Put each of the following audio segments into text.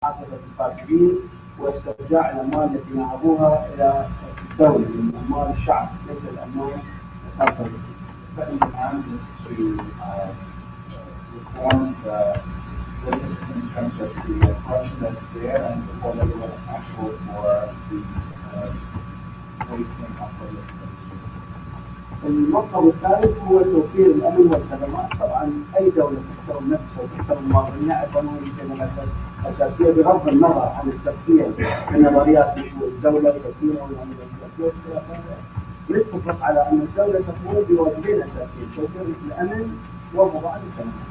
محاسبة الفاسدين واسترجاع الأموال التي نهبوها إلى الدولة من أموال الشعب ليس الأموال الخاصة به. The second demand is to reform the business in terms of the corruption that's there and to hold everyone accountable for the wasting of public funds. المطلب الثالث هو توفير الامن والخدمات. طبعا اي دوله تحترم نفسها وتحترم مواطنيها القانون يمكن اساسيه بغض النظر عن التفكير في نظريات مشروع الدوله كثيره والامن السياسي والخلافات. نتفق على ان الدوله تقوم بواجبين اساسيين: توفير الامن وضمان الخدمات.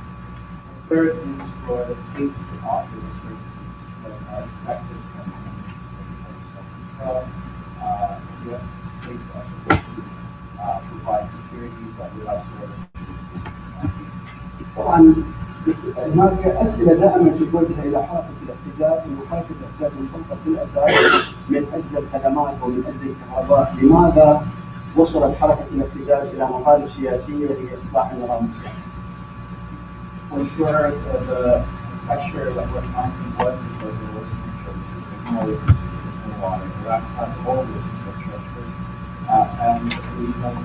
Third is for the state to offer the services that are expected from yes, states are supposed to provide security but without services. طبعا هناك اسئله دائما تتوجه الى حركه الاحتجاج انه حركه الاحتجاج منطلقه بالاساس من اجل الخدمات ومن اجل الكهرباء. لماذا وصلت حركه الاحتجاج الى مطالب سياسيه لاصلاح النظام السياسي؟ For sure, the pressure that we're finding was because there was infrastructure. There's no infrastructure in water. Iraq has all those infrastructures. And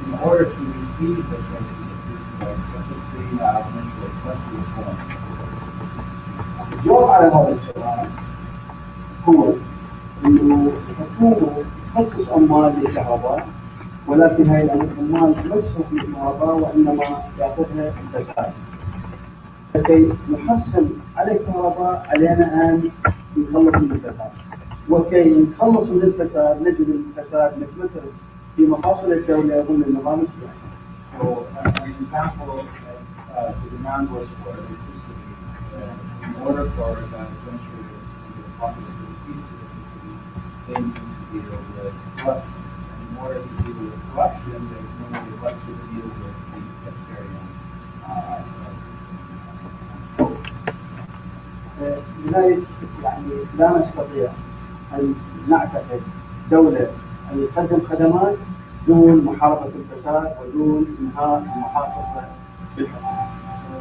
in order to receive the services, specifically eventually, especially reform. الجواب على هذا السؤال هو انه الحكومه تخصص اموال للكهرباء، ولكن هاي الاموال لا تصرف للكهرباء وانما ياخذها الفساد. لكي نحصل على الكهرباء علينا ان نتخلص من الفساد، وكي نتخلص من الفساد نجد الفساد متمثل في مفاصل الدوله ضمن النظام السياسي. So, an example, the demand was for electricity. In order for the administrators and the populace to receive electricity, they need to deal with corruption. And in order to deal with corruption, there's no way but to deal with the sectarian لذلك يعني لا نستطيع ان نعتقد دوله ان تقدم خدمات دون محاربه الفساد ودون انهاء المحاصصه بالحكومه.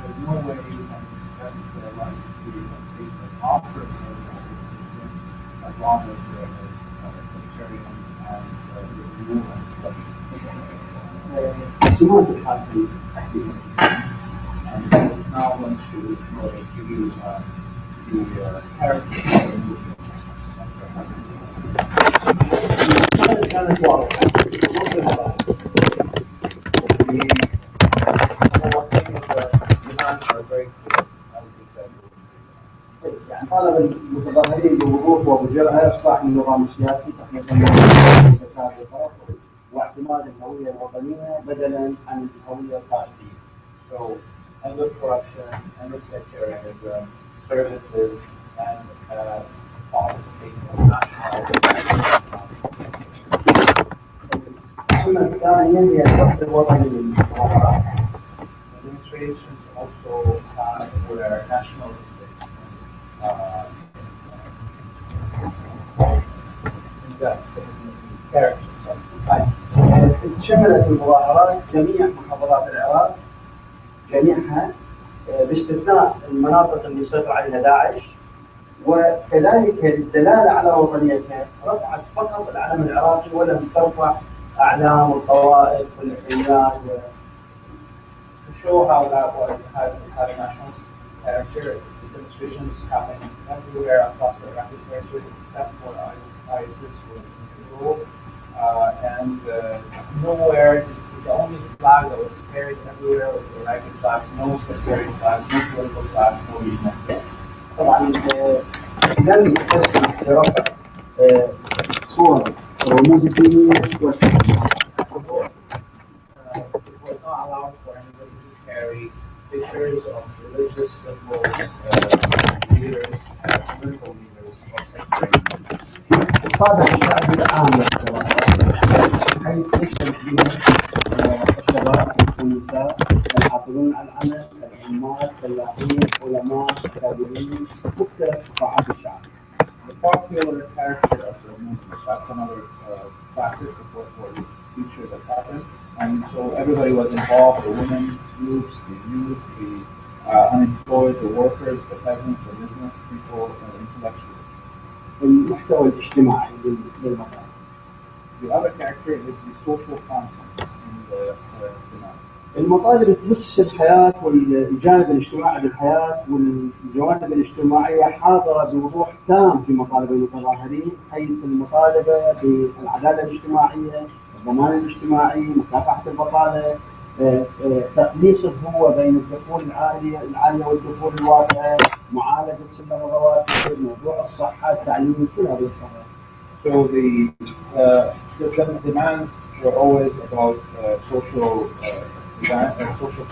There's no way you can expect the life to be a state that offers as long as there is sectarian and rule and corruption. سمات الحاكم Now I want to give you the character of the movement. كانت واضحه. يعني طالب المتظاهرين بوضوح وبجرأة إصلاح النظام السياسي تحميل الفساد والخرق واعتماد الهوية الوطنية بدلا عن الهوية الخارجية. So, end of corruption, end of sectarianism, services, and policy based on national. أما الثانية هي الوحدة الوطنية للمخابرات. Administrations also have where nationalistic characters. شملت المظاهرات جميع محافظات العراق جميعها باستثناء المناطق اللي سيطر عليها داعش، وكذلك للدلاله على وطنيتها رفعت فقط العلم العراقي ولم ترفع اعلام الطوائف والحيات. To show how that was had a national character, demonstrations happened everywhere across the Iraqi territory except for ISIS was in control, and nowhere. The only flag that was carried everywhere was the Iraqi flag. No sectarian flag, no political flag, no regional flags. طبعا لم تسمح برفع صور الرموز الدينيه والحكومه. It was not allowed for anybody to carry pictures of religious symbols, leaders, political leaders, or sectarian. الطابع الشعبي العام حيث يشترك فيها الشباب والنساء الحاصلون على العمل، العمال، الفلاحين، علماء، كادرين، مختلف قطاعات الشعب. The popular character of the movement, that's another facet of what the future that happened. And so everybody was involved, the women's groups, the youth, the unemployed, the workers, the peasants, the business people, the intellectually. المحتوى الاجتماعي للمقال. The other character is the social content in the demands. المطالب تمس الحياة والجانب الاجتماعي بالحياة، والجوانب الاجتماعية حاضرة بوضوح تام في مطالب المتظاهرين، حيث المطالبة بالعدالة الاجتماعية، الضمان الاجتماعي، مكافحة البطالة، تقليص الهوة بين الدخول العالية والدخول الواقعة، معالجة سلم الرواتب، موضوع الصحة، التعليم، كل هذه الشغلات. So the demands were always about social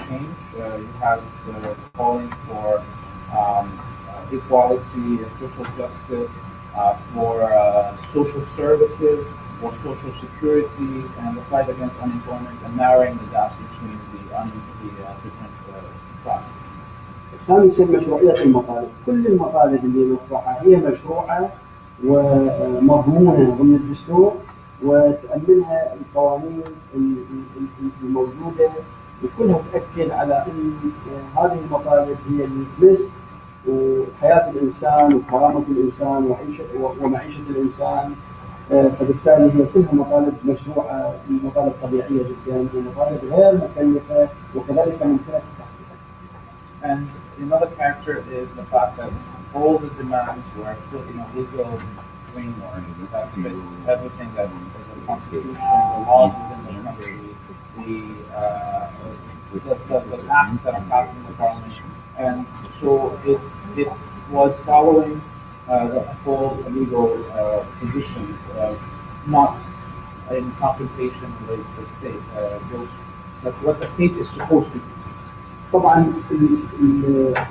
change. You have calling for equality and social justice, for social services, for social security, and the fight against unemployment and narrowing the gaps between the different classes. خامسا مشروعية المطالب. كل المطالب اللي نطرحها هي مشروعة ومضمونة ضمن الدستور، وتأمنها القوانين الموجودة، وكلها تأكد على أن هذه المطالب هي اللي تمس حياة الإنسان وكرامة الإنسان ومعيشة الإنسان. فبالتالي هي كلها مطالب مشروعة، مطالب طبيعية جدا، ومطالب غير مكلفة وكذلك ممكنة التحقيق. And another character is the fact that all the demands were put in a legal framework that fit everything that the Constitution, the laws within the country, the acts that are passed in the Parliament, and so it was following the full legal position, not in confrontation with the state. What the state is supposed to do. طبعا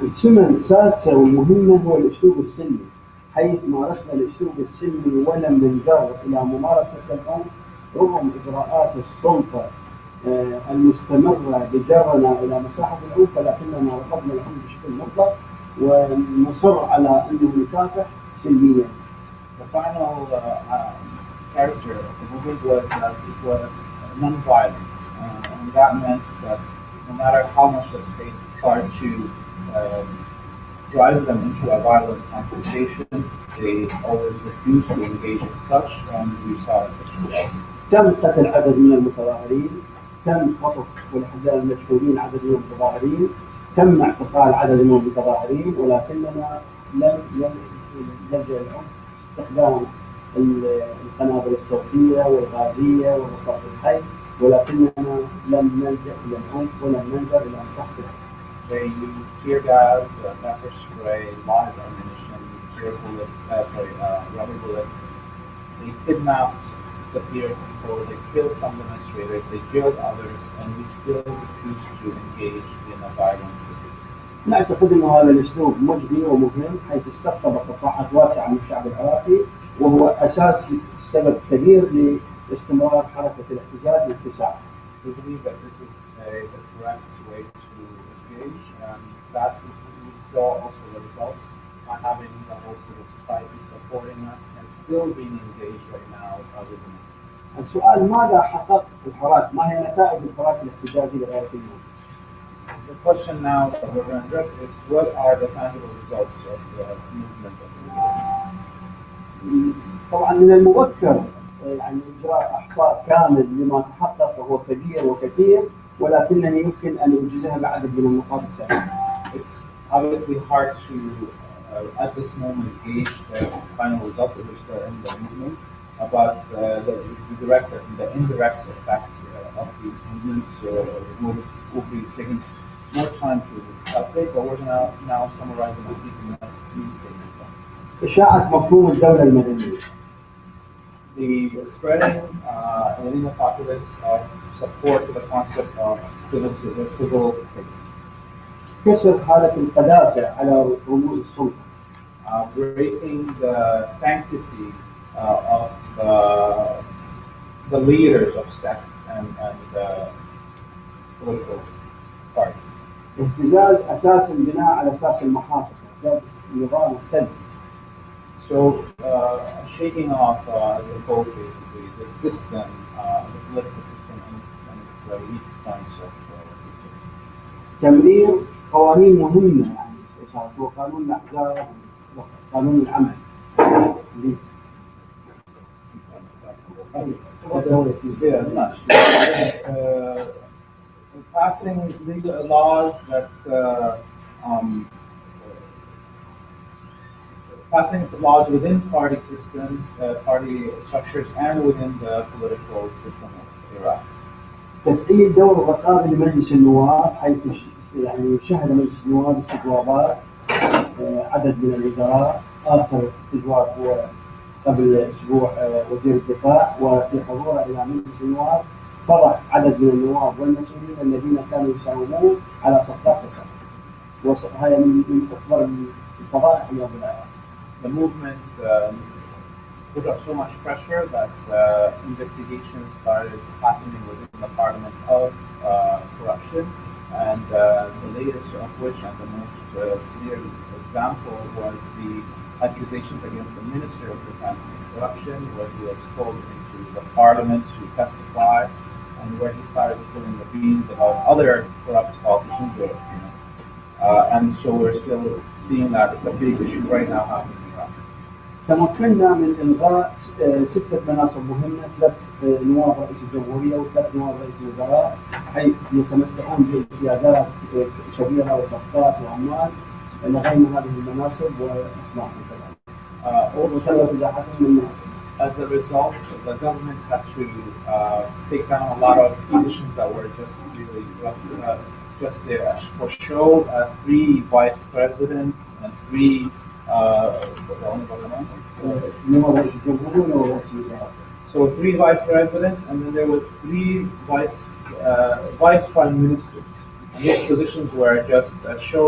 السمة السادسة والمهمة هو الأسلوب السلمي، حيث مارسنا الأسلوب السلمي ولم ننجر إلى ممارسة العنف رغم إجراءات السلطة المستمرة بجرنا إلى مساحة العنف، ولكننا رفضنا العنف بشكل مطلق ونصر على أنه نكافح سلميا. The final character of the movement was that it was non-violent, and that meant that no matter how much the state tried to drive them into a violent confrontation, they always refused to engage in such, and we saw it throughout. تم قتل عدد من المتظاهرين، تم خطف والإحضار المشهورين عدد من المتظاهرين، تم اعتقال عدد من المتظاهرين، ولكننا لم نلجأ العنف، استخدام القنابل الصوتية والغازية والرصاص الحي، ولكننا لم نلجأ إلى العنف ولم ننظر إلى مساحة العنف. They used tear gas, pepper spray, live ammunition, rubber bullets. They kidnapped, disappeared people, they killed some demonstrators, they jailed others, and we still refuse to engage in a violent debate. نعتقد أن هذا الأسلوب مجدي ومهم، حيث استقطب قطاعات واسعة من الشعب العراقي، وهو أساس سبب كبير لاستمرار حركة الاحتجاج والاتساع. We believe that this is the correct way to engage, and that we saw also the results by having the whole civil society supporting us and still being engaged right now with them. السؤال: ماذا حقق الحراك؟ ما هي نتائج الحراك الاحتجاجي لغاية اليوم؟ The question now that we're going to address is what are the tangible results of the movement of the movement? طبعا من المبكر يعني إجراء إحصاء كامل لما تحقق وهو كبير وكثير، ولكنني يمكن أن أوجزها بعدد من النقاط السابقة. It's obviously hard to at this moment gauge the final results of the movement, but the direct and the indirect effect of these movements will be taking more time to calculate, but we're going to now summarize them in a few cases. إشاعة مفهوم الدولة المدنية. The spreading within the populace of support to the concept of civil states. كسر حالة القداسة على رموز السلطة. Breaking the sanctity of the leaders of sects and political parties. اهتزاز أساس البناء على أساس المحاصصة، نظام التزم. So shaking off the boat, basically, the system, the political system and its weak points of تمرير قوانين مهمة، يعني هو قانون الأحزاب قانون العمل. Passing legal laws that passing laws within party systems, party structures, and within the political system of Iraq. تفعيل دور الرقابة لمجلس النواب، حيث يعني شهد مجلس النواب استجوابات عدد من الوزراء. آخر استجواب هو قبل أسبوع وزير الدفاع، وفي حضوره إلى مجلس النواب فضح عدد من النواب والمسؤولين الذين كانوا يساومون على صفقات السرقة. وهي من أكبر الفضائح اليوم بالعراق. The movement put up so much pressure that investigations started happening within the parliament of corruption, and the latest of which, and the most clear example, was the accusations against the Minister of Defense in corruption, where he was called into the parliament to testify, and where he started spilling the beans about other corrupt politicians. And so we're still seeing that it's a big issue right now happening in Iraq. تمكنا من إلغاء 6 مناصب مهمة، 3 نواب رئيس الجمهورية و3 نواب رئيس الوزراء، حيث يتمتعون بامتيازات كبيرة وصفقات وأموال. لغينا هذه المناصب وأصلاحهم كذلك. As a result, the government had to take down a lot of positions that were just really just there for show. 3 vice presidents and 3 so 3 vice presidents, and then there was 3 vice prime ministers. And these positions were just show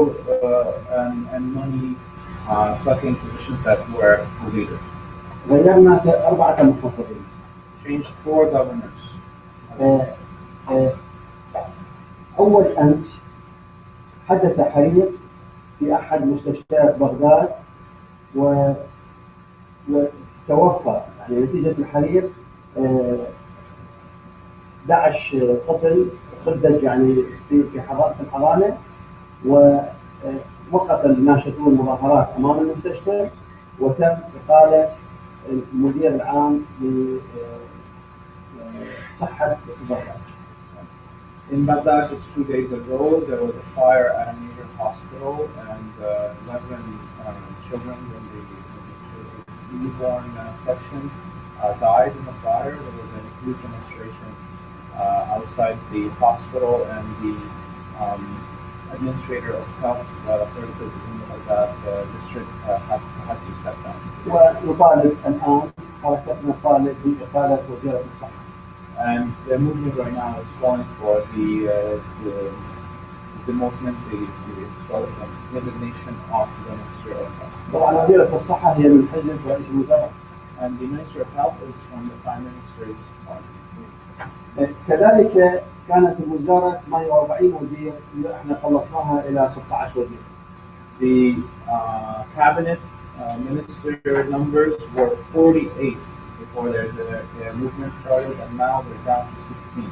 and money sucking positions that were illegal. غيرنا 4 محافظين. Changed 4 governors. أول أمس حدث حريق في أحد مستشفيات بغداد، وتوفى يعني نتيجة الحريق 11 طفل خدج يعني في الحضانة. ووقف الناشطون المظاهرات أمام المستشفى، وتم إقالة المدير العام لصحة بغداد. In Baghdad, just 2 days ago, there was a fire at a major hospital, and 11 children in the newborn section died in the fire. There was a huge demonstration outside the hospital, and the administrator of health services in the Baghdad district had to step down. ونطالب الآن حركتنا طالب بإقالة وزيرة الصحة. And the movement right now is calling for the demotion, the resignation of the Minister of Health. طبعا وزيرة الصحة هي من حزب رئيس الوزراء. And the Minister of Health is from the Prime Minister's party. كذلك كانت الوزارة 48 وزير، احنا خلصناها إلى 16 وزير. The cabinet minister numbers were 48 before their movement started, and now they're down to 16.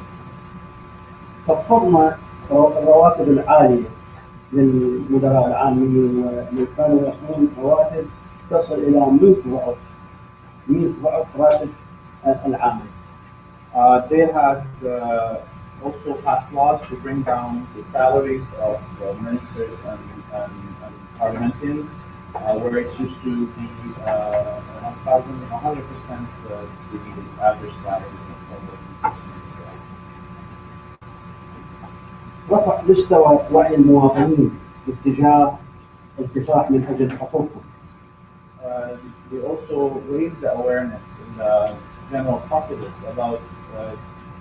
خفضنا الرواتب العالية للمدراء العامين، واللي كانوا يأخذون رواتب تصل إلى 100 ضعف راتب العامل. They had also passed laws to bring down the salaries of ministers and parliamentarians, where it used to be 100% the average salaries of public. رفع مستوى وعي المواطنين باتجاه الدفاع من أجل حقوقهم. They also raised the awareness in the general populace about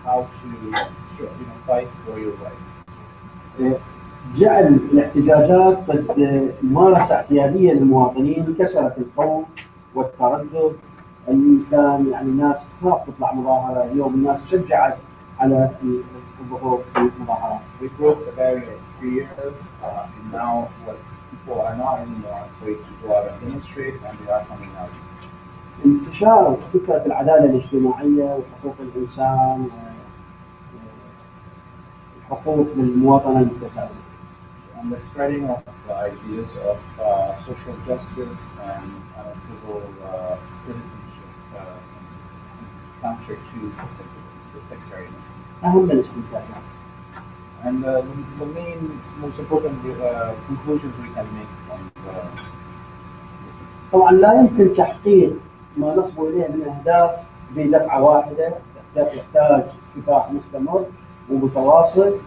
how to fight for your rights. جعل الاحتجاجات قد ممارسة اعتيادية للمواطنين، كسرت الخوف والتردد اللي كان يعني الناس تخاف تطلع مظاهرة. اليوم الناس شجعت على الظهور في المظاهرات. We broke the barrier of fear, and now what people are not anymore afraid to go out and demonstrate, and they are coming out. انتشار فكرة العدالة الاجتماعية وحقوق الإنسان وحقوق المواطنة المتساوية. and the spreading of the ideas of social justice and civil citizenship counter to the sectarianism. أهم الاستنتاجات. And the main, most important conclusions we can make from the طبعا لا يمكن تحقيق ما نصبو إليه من أهداف بدفعة واحدة، يحتاج كفاح مستمر ومتواصل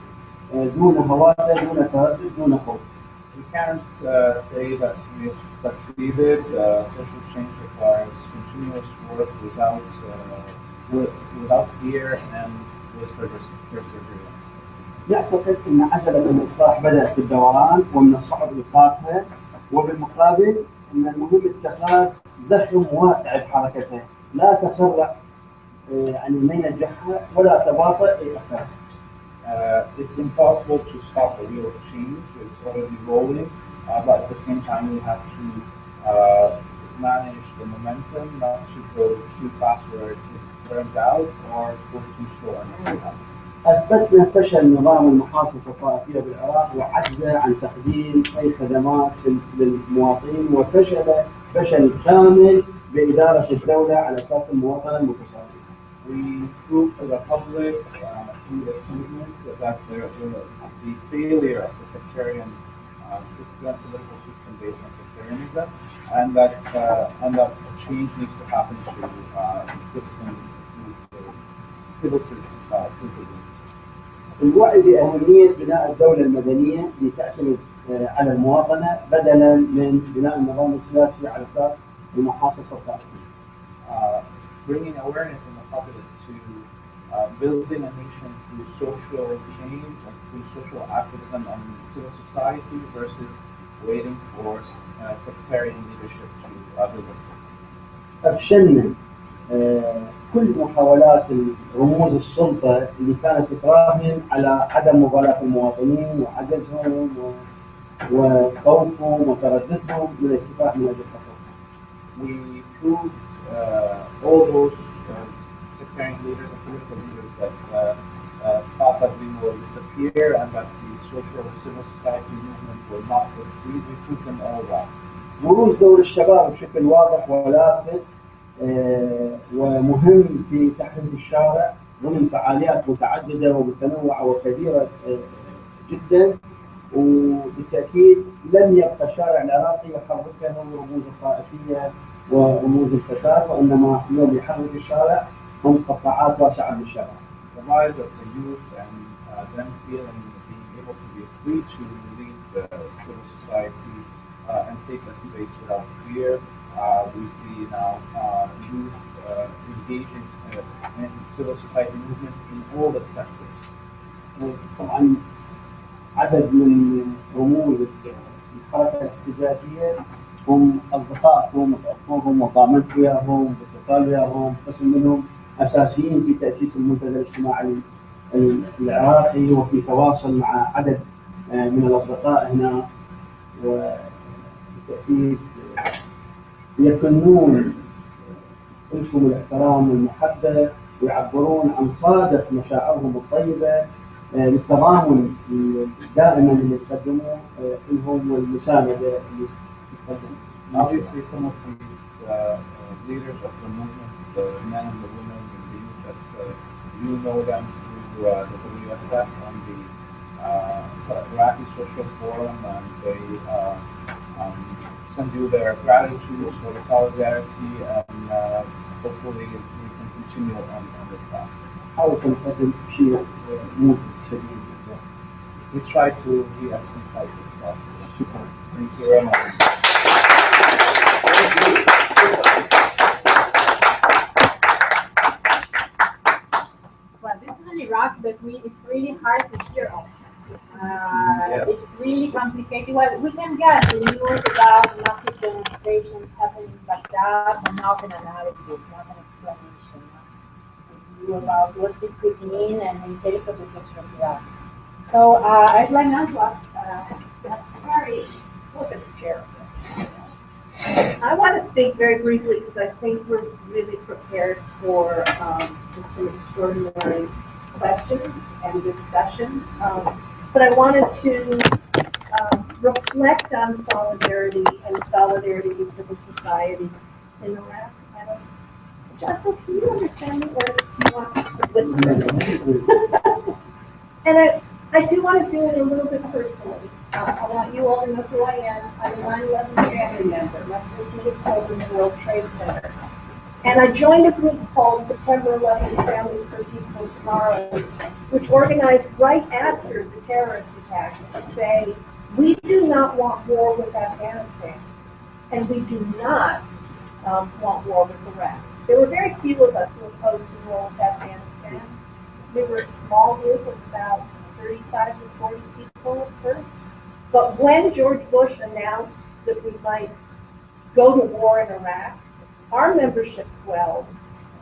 دون هوادة، دون تردد، دون خوف. we can't say that we've succeeded. Social change requires continuous work without fear and with perseverance. يعتقد أن عجلة الإصلاح بدأت بالدوران ومن الصعب إيقافها، وبالمقابل أن المهم اتخاذ زخم واقع بحركتها، لا تسرع يعني ما ينجحها ولا تباطئ إيقافها. It's impossible to stop a real change. It's already rolling, but at the same time we have to manage the momentum, not to go too fast where it burns out, or go too slow and it happens. أثبتنا فشل نظام المحافظة الطائفية بالعراق وعجزه عن تقديم أي خدمات للمواطنين، فشل كامل بإدارة الدولة على أساس المواطنة المتساوية. We prove to the public through this movement that the failure of the sectarian system, political system based on sectarianism, and that a change needs to happen to civil citizens. الوعي بأهمية بناء الدولة المدنية لتعتمد على المواطنة بدلا من بناء النظام السياسي على أساس المحاصصة الطائفية. Bringing awareness in the populace to building a nation through social change and through social activism and civil society versus waiting for sectarian leadership to build a state. أفشلنا كل محاولات رموز السلطة اللي كانت تراهن على عدم مبالاة المواطنين وعجزهم وخوفهم وترددهم من الكفاح من أجل حقوقهم. We proved all those sectarian leaders and political leaders that thought that we will disappear and that the social civil society movement will not succeed. We proved them all wrong. بروز دور الشباب بشكل واضح ولافت ومهم في تحرير الشارع ضمن فعاليات متعددة ومتنوعة وكبيرة جدا، وبالتأكيد لم يبقى الشارع العراقي يحركه رموز الطائفية ورموز الفساد، وإنما اليوم يحرك الشارع هم قطاعات واسعة من الشارع. The rise of the youth and them feeling being able to be free to lead civil society and take a space without fear. We see now youth engaging in civil society movement in all the sectors. طبعا عدد من رموز الحركة الاحتجاجية هم أصدقائكم وتعرفوهم وقامت وياهم واتصال وياهم، قسم منهم أساسيين في تأسيس المنتدى الاجتماعي العراقي، وفي تواصل مع عدد من الأصدقاء هنا، وبالتأكيد يكنون لكم الاحترام والمحبة ويعبرون عن صادق مشاعرهم الطيبة للتضامن دائما اللي يقدموه لهم والمساندة اللي يقدموها. Obviously, some of these leaders of the movement, the men and the women, and the youth that you know them through the WSF and the Iraqi Social Forum, and they send you their gratitude for the solidarity, and hopefully we can continue on this path. حاول تقدم شيء موجز شديد. We try to be as concise as possible. شكرا. Thank you very much. Well, this is in Iraq, but it's really hard to hear us. Yes. It's really complicated. Well, we can get the news about massive demonstrations happening in Baghdad, but not an analysis, not an explanation. Not about what this could mean and entail for the future of Iraq. So I'd like now to ask Harry, look at the chair. I want to speak very briefly because I think we're really prepared for some extraordinary questions and discussion. but I wanted to reflect on solidarity and solidarity with civil society in Iraq. I don't, Jessel, can you understand me, or do you want to listen? And I do want to do it a little bit personally. I want you all to know who I am. I'm a 9/11 family member. My sister was killed in the World Trade Center. And I joined a group called September 11th Families for Peaceful Tomorrows, which organized right after the terrorist attacks to say, we do not want war with Afghanistan, and we do not want war with Iraq. There were very few of us who opposed the war with Afghanistan. We were a small group of about 35 to 40 people at first. But when George Bush announced that we might go to war in Iraq, our membership swelled.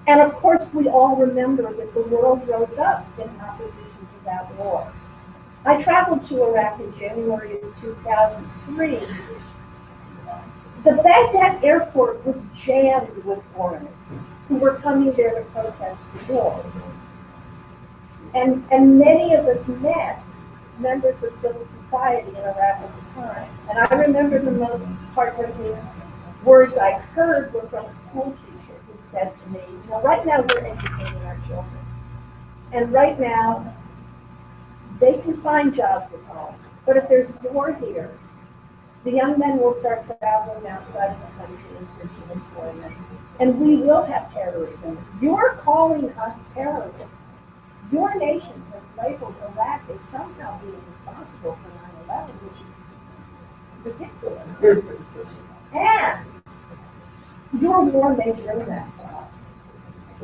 And of course, we all remember that the world rose up in opposition to that war. I traveled to Iraq in January of 2003. The Baghdad airport was jammed with foreigners who were coming there to protest the war. And many of us met members of civil society in Iraq at the time. And I remember the most heartbreaking words I heard were from a school teacher who said to me, you know, right now we're educating our children. And right now, they can find jobs at home. But if there's war here, the young men will start traveling outside of the country in search of employment. And we will have terrorism. You're calling us terrorists. Your nation has labeled Iraq as somehow being responsible for 9/11, which is ridiculous. And your war may bring that to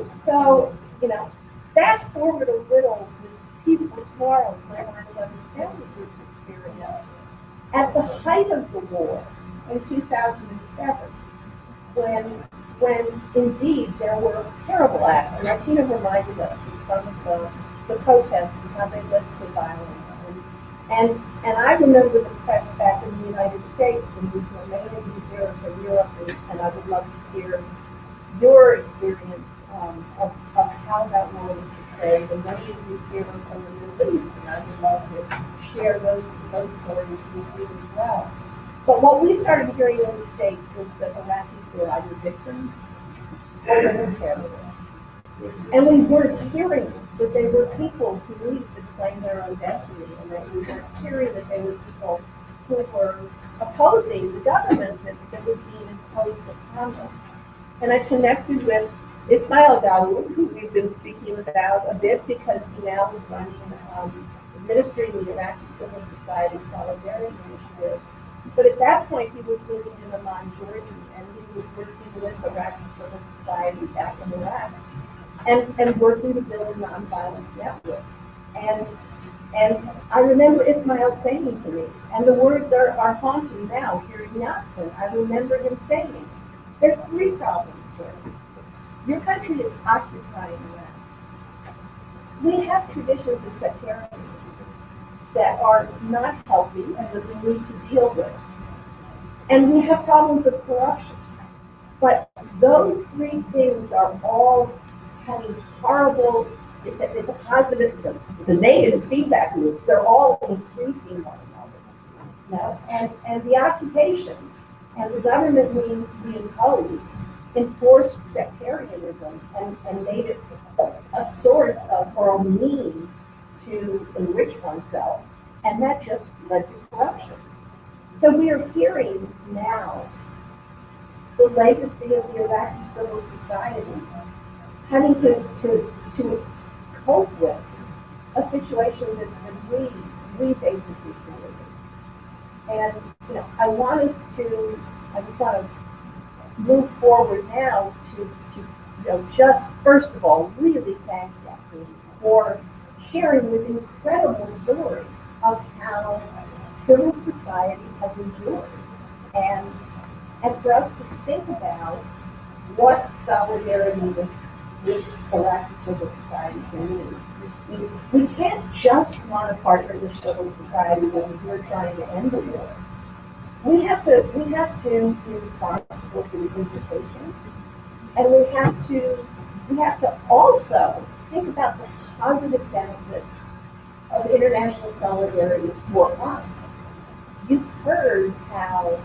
us. So, you know, fast forward a little with Peaceful Tomorrows, my 9/11 family group's experience. At the height of the war in 2007, when indeed there were terrible acts, and Martina reminded us of some of the protests and how they led to violence. And I remember the press back in the United States, and we've remained here from Europe, and I would love to hear your experience of how that war was portrayed. And many of you here from the Middle East, and I would love to share those stories with you as well. But what we started hearing in the States was that Iraqis were either victims or they were terrorists. And we weren't hearing that they were people who needed to claim their own destiny, and that we weren't hearing that they were people who were opposing the government that was being imposed upon them. And I connected with Ismail Dawood, who we've been speaking about a bit because he now is running, administering the Iraqi Civil Society Solidarity Initiative. But at that point, he was living in Amman, Jordan, and he was working with Iraqi Civil Society back in Iraq, and working to build a nonviolence network. And I remember Ismail saying to me, and the words are haunting now here in Yasmin. I remember him saying, there are three problems for you. Your country is occupying Iraq. We have traditions of sectarianism that are not healthy and that we need to deal with. And we have problems of corruption. But those three things are all having horrible, it's a positive, it's a negative feedback loop. They're all increasing one another. And the occupation and the government we imposed enforced sectarianism and made it a source of, or a means to enrich oneself. And that just led to corruption. So we are hearing now the legacy of the Iraqi civil society having to cope with a situation that we basically created. And you know, I just want to move forward now to just first of all really thank Yasmin for sharing this incredible story of how civil society has endured, and for us to think about what solidarity with Iraqi civil society can mean. We can't just want to partner with civil society when we're trying to end the war. We have to be responsible for the implications, and we have to also think about the positive benefits of international solidarity for us. You've heard how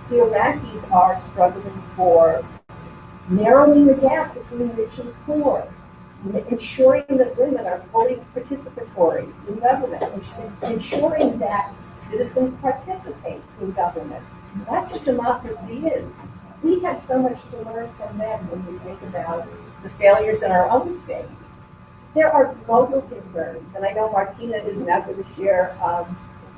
the Iraqis are struggling for narrowing the gap between rich and poor, ensuring that women are fully participatory in government, ensuring that citizens participate in government. That's what democracy is. We have so much to learn from them when we think about the failures in our own states. There are global concerns, and I know Martina is now going to share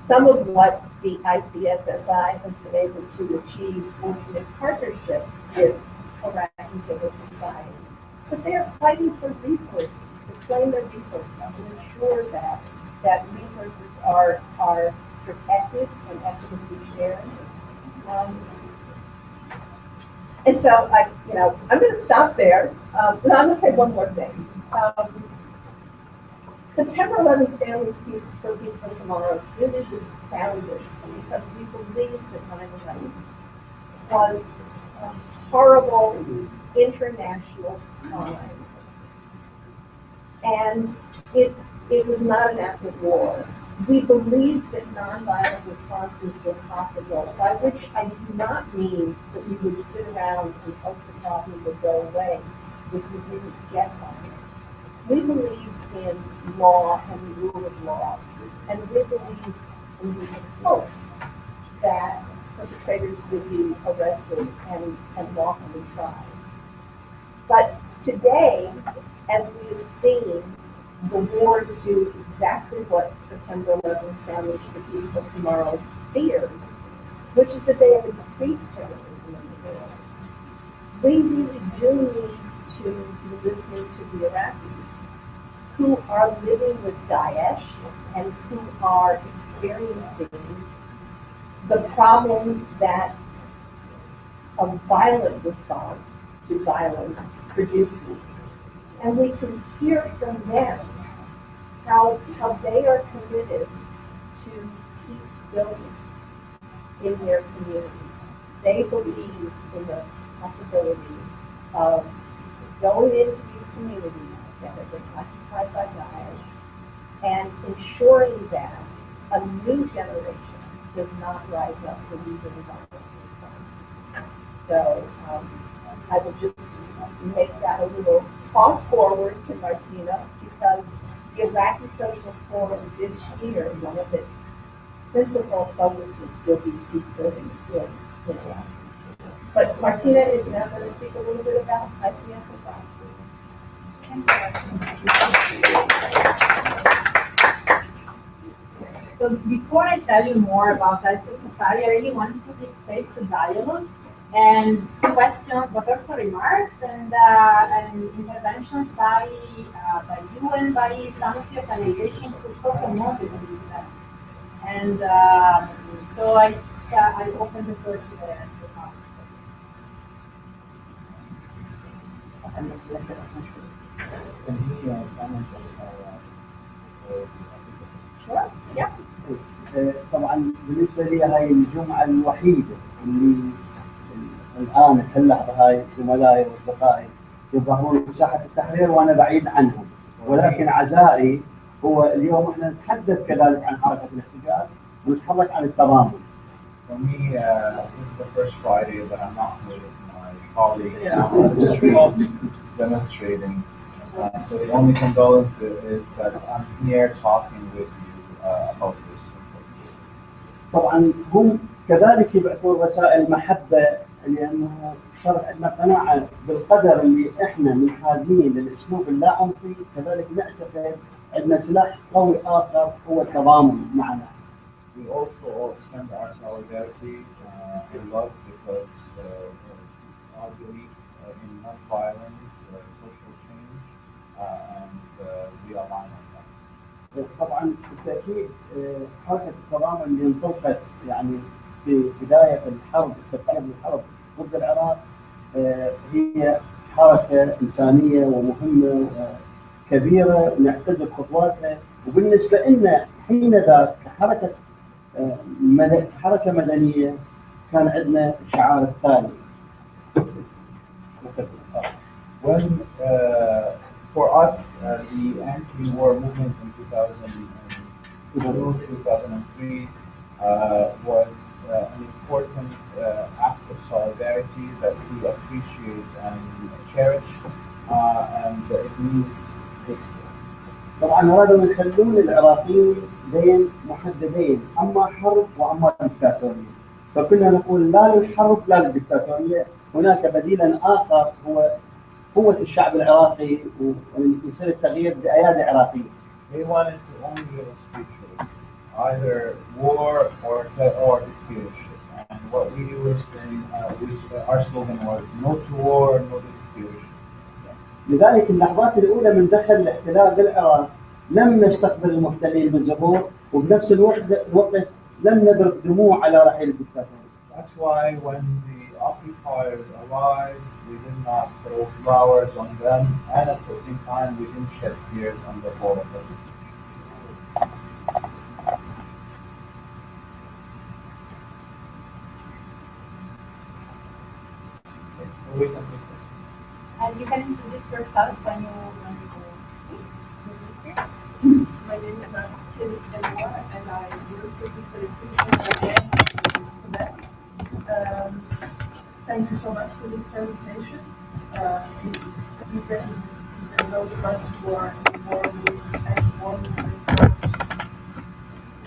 some of what the ICSSI has been able to achieve in partnership with Iraqi civil society. But they're fighting for resources, to claim their resources, to ensure that resources are protected and equitably shared. And so I'm going to stop there. I'm going to say one more thing. September 11th Families for Peaceful Tomorrows really was founded because we believe that 9/11 was a horrible international crime. And it was not an act of war. We believed that nonviolent responses were possible, by which I do not mean that we would sit around and hope the problem would go away if we didn't get one. We believed in law and the rule of law, and we believed and we would hope that perpetrators would be arrested and lawfully tried. But today, as we have seen, the wars do exactly what September 11th Families for Peaceful Tomorrows feared, which is that they have increased terrorism in the world. We really do need to be listening to the Iraqis who are living with Daesh and who are experiencing the problems that a violent response to violence produces. And we can hear from them how they are committed to peace building in their communities. They believe in the possibility of going into these communities that have been occupied by Daesh and ensuring that a new generation does not rise up to lead in violent responses. So I will just make that a little pause forward to Martina, because the Iraqi Social Forum this year, one of its principal focuses will be peace building in Iraq. But Martina is now going to speak a little bit about ICSSI. So before I tell you more about ICSSI, I really wanted to give space to dialogue and questions, but also remarks and interventions by you and by some of the organizations who co-promoted that. And so I open the floor to the Sure, yeah. طبعا بالنسبه لي هاي الجمعه الوحيده اللي الان في اللحظه هاي زملائي واصدقائي يظهرون في ساحه التحرير وانا بعيد عنهم، ولكن عزائي هو اليوم احنا نتحدث كذلك عن حركه الاحتجاج ونتحرك عن التضامن. For me, this is the first Friday that I'm not with my colleagues out on the street demonstrating. So the only condolence is that I'm here talking with you about this. طبعا هم كذلك يبعثون رسائل محبه، لانه صار عندنا قناعه بالقدر اللي احنا منحازين للاسلوب اللا عنفي، كذلك نعتقد عندنا سلاح قوي اخر هو التضامن معنا. We also extend our solidarity and love because our belief in non-violent social change and we align on that. طبعا بالتاكيد حركه التضامن اللي انطلقت يعني في بدايه الحرب، تفكير الحرب ضد العراق، هي حركه انسانيه ومهمه وكبيره نعتز بخطواتها، وبالنسبه لنا حين ذاك حركه مدنيه كان عندنا الشعار الثاني. When for us, the anti-war movement in 2003 was an important act of solidarity that we appreciate and cherish, and it means this to us. طبعا أرادوا يخلون العراقيين بين محددين، أما حرب وأما دكتاتورية. فكنا نقول لا للحرب لا للدكتاتورية، هناك بديلا آخر هو قوة الشعب العراقي ويصير التغيير بأيادي عراقية. They wanted to only give us two choices, either war or dictatorship. And what we were saying, our slogan was no to war, no to dictatorship. لذلك اللحظات الأولى من دخل الاحتلال بالعراق لم نستقبل المحتلين بالزهور، وبنفس الوقت لم نذرف دموع على رحيل الدكتاتور. That's why when the occupiers arrived, we did not throw flowers on them, and at the same time, we didn't shed tears on the whole of the situation. We can take this. And you can introduce yourself when you speak. My name is Kim Enwa, and I work with the Philippines Quebec. Thank you so much for this presentation. Even those of us who are involved and involved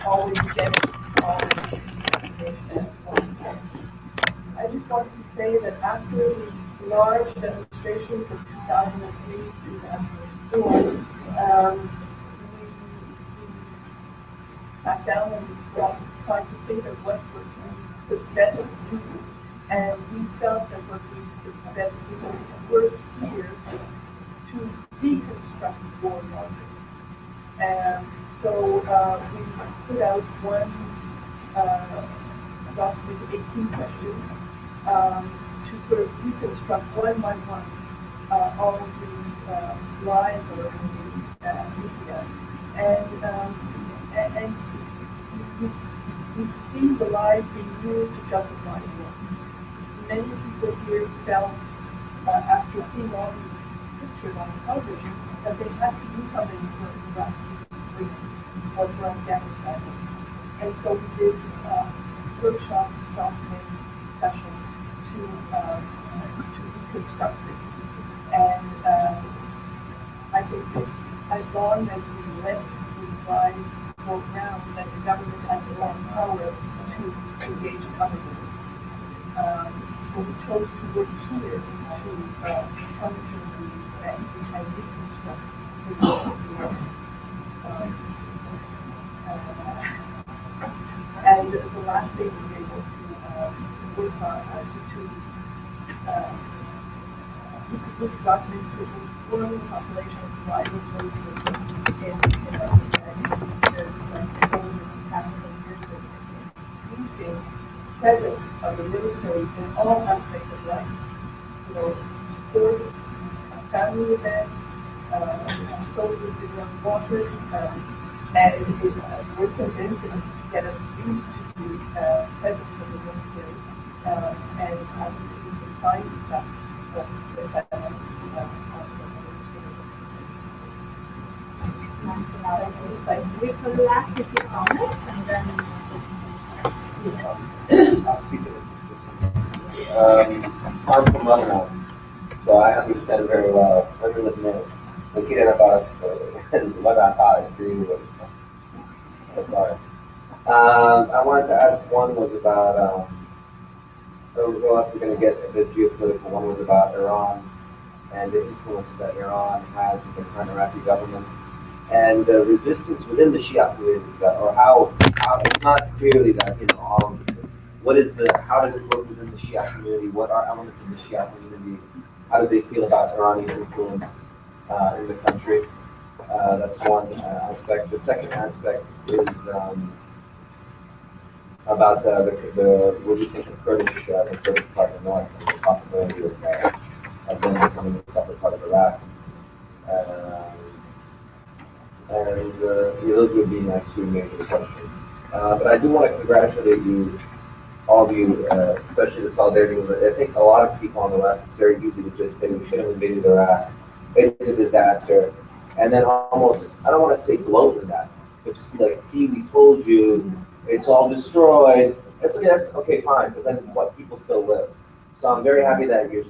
always get all this information. I just wanted to say that after the large demonstrations of 2003, 2004, we sat down and tried to think of what we could best do, and we felt that what we could best do was work here to deconstruct war logic. And so we put out one document of 18 questions to sort of reconstruct one by one all of the lies that are in the media. And we see the lies being used to justify war. Many people here felt, after seeing all these pictures on television, that they had to do something for Iraq or for Afghanistan. And so we did workshops, documents, sessions to reconstruct this. And I think this, as long as we let these lies go round, that the government has the long power to engage in other ways. So we chose to work here to come to and reconstruct the world. And the last thing we were able to work on this document to inform the population of why we're voting in the presence of the military in all aspects of life. You know, sports, family events, soldiers being on water, and we're convinced it will get us used to the presence of the military, and obviously we can find stuff that we could laugh if you comment, and then I'll speak to it. So I'm from Lebanon, so I understand very well every little minute. So get about what I thought I agree with. Sorry. I wanted to ask, one was about, we're going to get a bit geopolitical. One was about Iran and the influence that Iran has in the current Iraqi government and the resistance within the Shia community, or how it's not clearly that, all of it. How does it work within the Shia community? What are elements of the Shia community? How do they feel about Iranian influence in the country? That's one aspect. The second aspect is about what do you think of the Kurdish part of the north, and the possibility of them becoming a separate part of Iraq. Those would be my two major questions. But I do want to congratulate you, all of you, especially the solidarity movement. I think a lot of people on the left, it's very easy to just say we should have invaded Iraq. It's a disaster. And then almost, I don't want to say gloat in that, but just be like, see, we told you, it's all destroyed. That's okay, fine, but then what? People still live. So I'm very happy that you're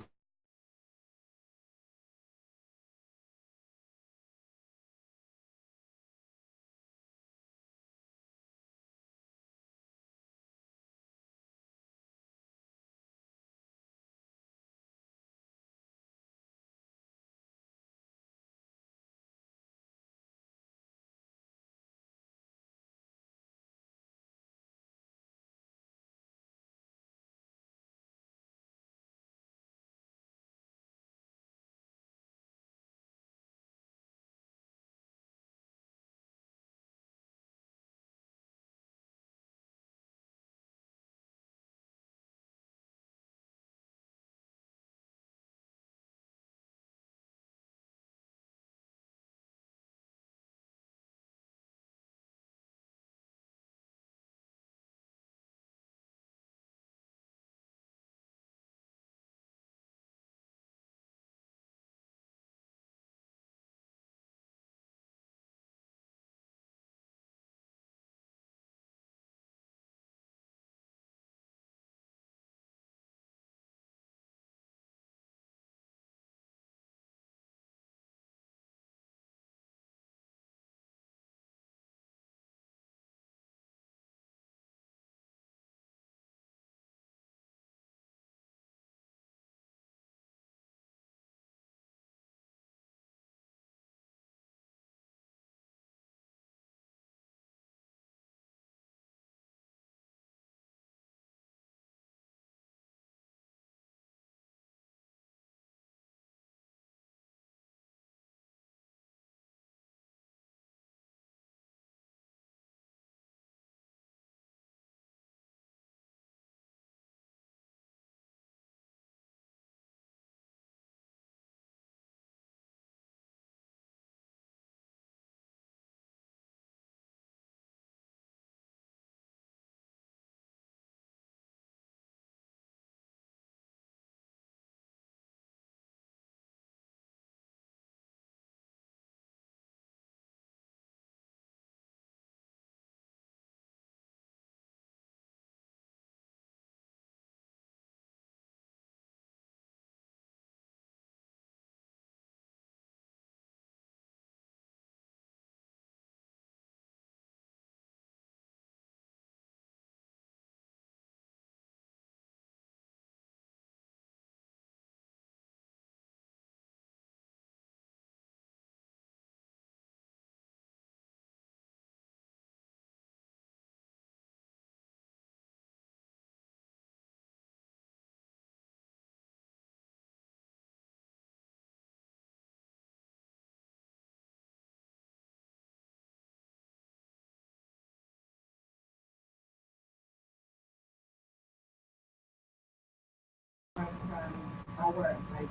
our like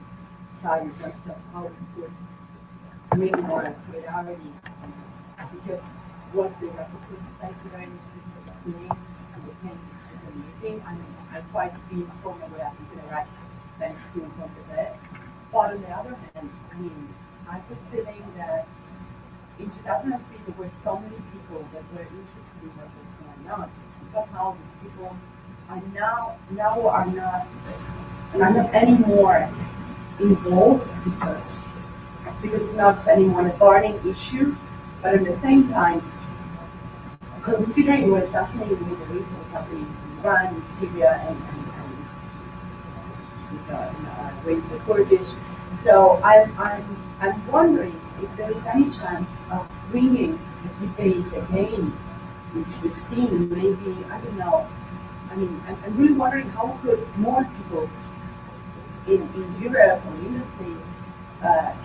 side just of how we could minimize solidarity because what the Rapid Society Solidarity is doing is amazing. I mean, I'm quite being informed of what happens in Iraq thanks to Montreal. But on the other hand, I mean, I have the feeling that in 2003 there were so many people that were interested in what was going on. Somehow these people are now are not anymore involved because it's not anymore a burning issue, but at the same time, considering what's happening in the Middle East, what's happening in Iran, in Syria, and with the Kurdish, so I'm wondering if there is any chance of bringing the debate again into the scene. Maybe I don't know. I mean, I'm really wondering how could more people in Europe or in the States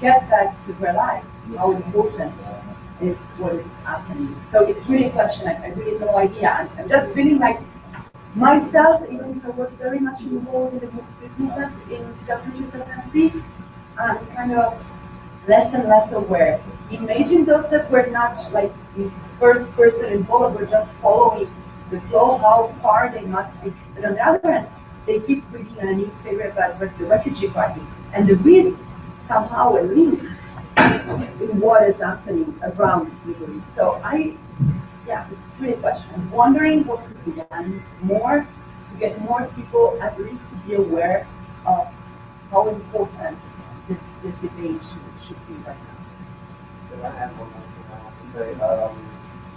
get back to realize how important is what is happening. So it's really a question. I really have no idea. I'm just feeling like myself, even if I was very much involved in this movement in 2003, I'm kind of less and less aware. Imagine those that were not like the first person involved, were just following the flow, how far they must be. But on the other hand, they keep reading a newspaper about the refugee crisis, and there is somehow a link in what is happening around the Middle East. So it's really a question. I'm wondering what could be done more to get more people at least to be aware of how important this debate should be right now. Can I add one more thing I want to say?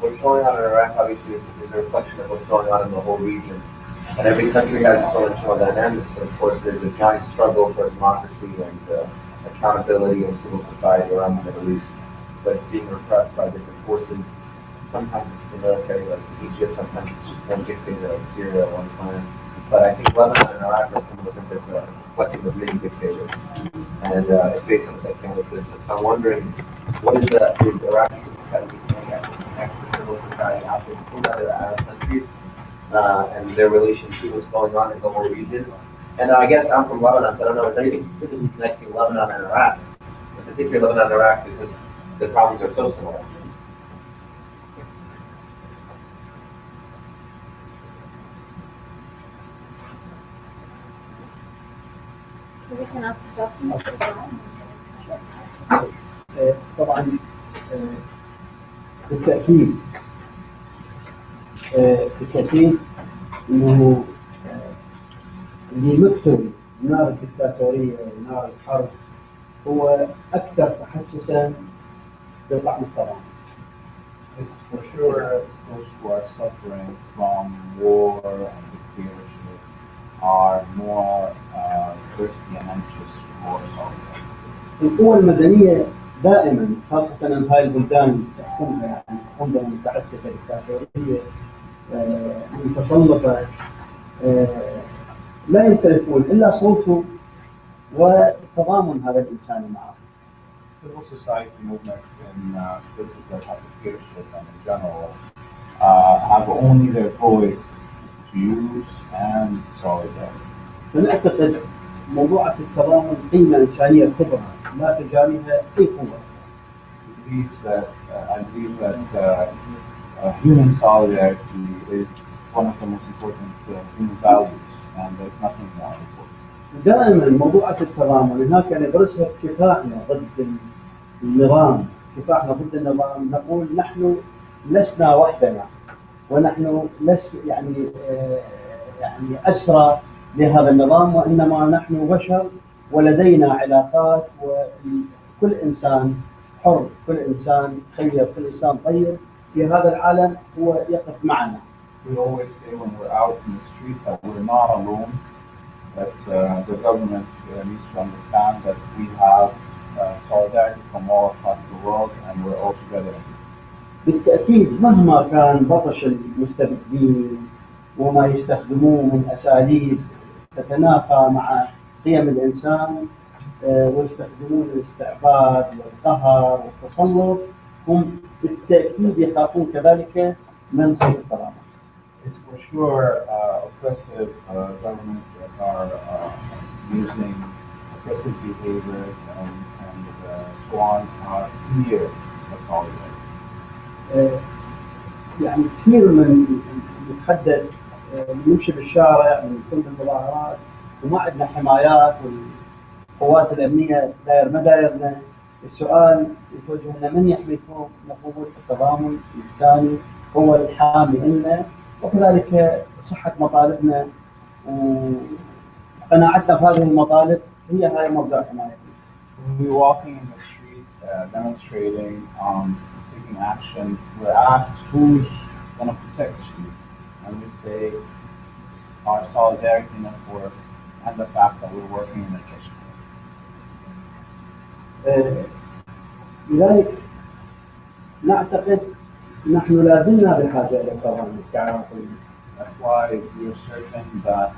What's going on in Iraq obviously is a reflection of what's going on in the whole region. And every country has its own internal dynamics, but of course there's a giant struggle for democracy and accountability and civil society around the Middle East. But it's being repressed by different forces. Sometimes it's the military like Egypt, sometimes it's just one dictator like Syria at one time. But I think Lebanon and Iraq are similar since it's a collective of many dictators. And it's based on the sectarian system. So I'm wondering, is Iraqi civil society doing to connect the civil society outfits in other Arab countries and their relation to what's going on in the whole region? And I guess I'm from Lebanon, so I don't know if there's anything specifically connecting Lebanon and Iraq, in particular Lebanon and Iraq, because the problems are so similar. So we can ask Justin. طبعا بالتأكيد انه اللي مقتل نار الدكتاتورية ونار الحرب هو أكثر تحسسا بطعم الطعام. It's for sure those who are suffering from war and dictatorship are more thirsty and anxious for solidarity. القوى المدنية دائما خاصة أن هاي البلدان تحكمها يعني حكومة متعسفة دكتاتورية متسلطة لا يمتلكون إلا صوته وتضامن هذا الإنسان معه. Civil society movements in places that have dictatorship and in general have only their voice to use and solidarity. فنعتقد موضوع التضامن قيمة إنسانية كبرى لا تجاريها أي قوة. I believe that human solidarity is one of the most important human values, and there's nothing more important. دائما موضوع التضامن هناك ندرسها كفاحنا ضد النظام، كفاحنا ضد النظام نقول نحن لسنا وحدنا ونحن يعني أسرى لهذا النظام، وإنما نحن بشر ولدينا علاقات، وكل إنسان حر، كل إنسان خير، كل إنسان طيب في هذا العالم هو يقف معنا. We always say when we're out in the street that we're not alone, that the government needs to understand that we have solidarity from all across the world and we're all together in this. بالتأكيد مهما كان بطش المستبدين وما يستخدموه من أساليب تتنافى مع قيم الإنسان ويستخدمون الاستعباد والقهر والتسلط، هم بالتأكيد يخافون كذلك من صوت الكرامة. It's for sure oppressive governments that are using oppressive behaviors and so on are clear as solidarity. يعني كثير من يتحدث نمشي بالشارع ونكون بالمظاهرات وما عندنا حمايات والقوات الأمنية داير ما دايرنا، السؤال يتوجه لنا من يحميكم؟ نقول التضامن الإنساني هو الحامي لنا، وكذلك صحة مطالبنا وقناعتنا بهذه المطالب هي مبدأ حمايتنا. We're walking in the street, demonstrating, taking action. We're asked who's going to protect you, and we say our solidarity network and the fact that we're working in a just way. لذلك نعتقد نحن لا زلنا بحاجة إلى التضامن كعراقيين. That's why we're certain that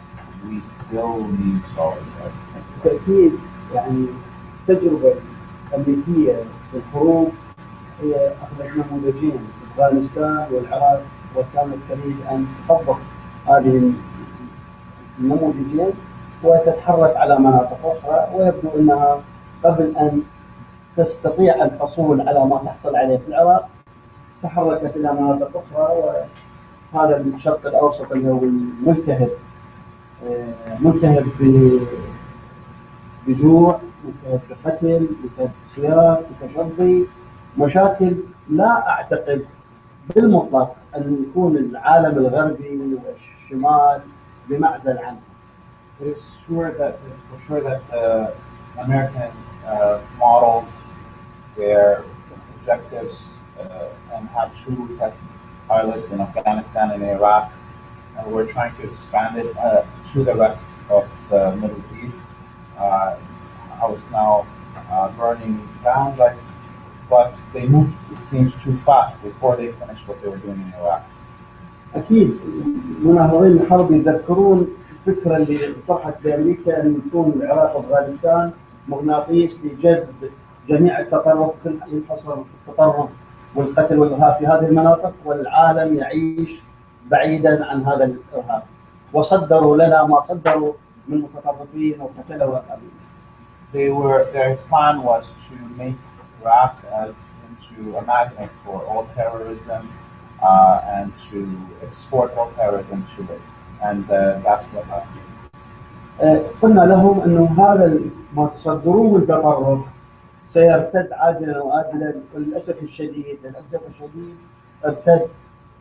we still need solidarity. بالتأكيد يعني التجربة الأمريكية في الحروب هي أخذت نموذجين، أفغانستان والعراق، وكانت تريد أن تطبق هذه النموذجين وتتحرك على مناطق أخرى، ويبدو أنها قبل أن تستطيع الحصول على ما تحصل عليه في العراق تحركت إلى مناطق أخرى، وهذا الشرق الأوسط اللي هو ملتهب بجوع وكانت قتل وكانت سياق وتشظي، مشاكل لا أعتقد بالمطلق أن يكون العالم الغربي والشمال بمعزل عنه. It's for sure that the Americans modeled their objectives and had two test pilots in Afghanistan and Iraq, and we're trying to expand it to the rest of the Middle East. How it's now burning down, but they moved, it seems, too fast before they finished what they were doing in Iraq. أكيد مناهضين الحرب يذكرون الفكرة اللي طرحت بأمريكا أن يكون العراق وأفغانستان مغناطيس لجذب جميع التطرف، ينحصر التطرف والقتل والإرهاب في هذه المناطق، والعالم يعيش بعيدا عن هذا الإرهاب، وصدروا لنا ما صدروا من متطرفين وقتلة وإرهابيين. Their plan was to make Iraq as into a magnet for all terrorism and to export all terrorism to it, and that's what happened. قلنا لهم أنه هذا ما تصدروه من تطرف سيرتد عاجلا وآجلا، وللأسف الشديد ارتد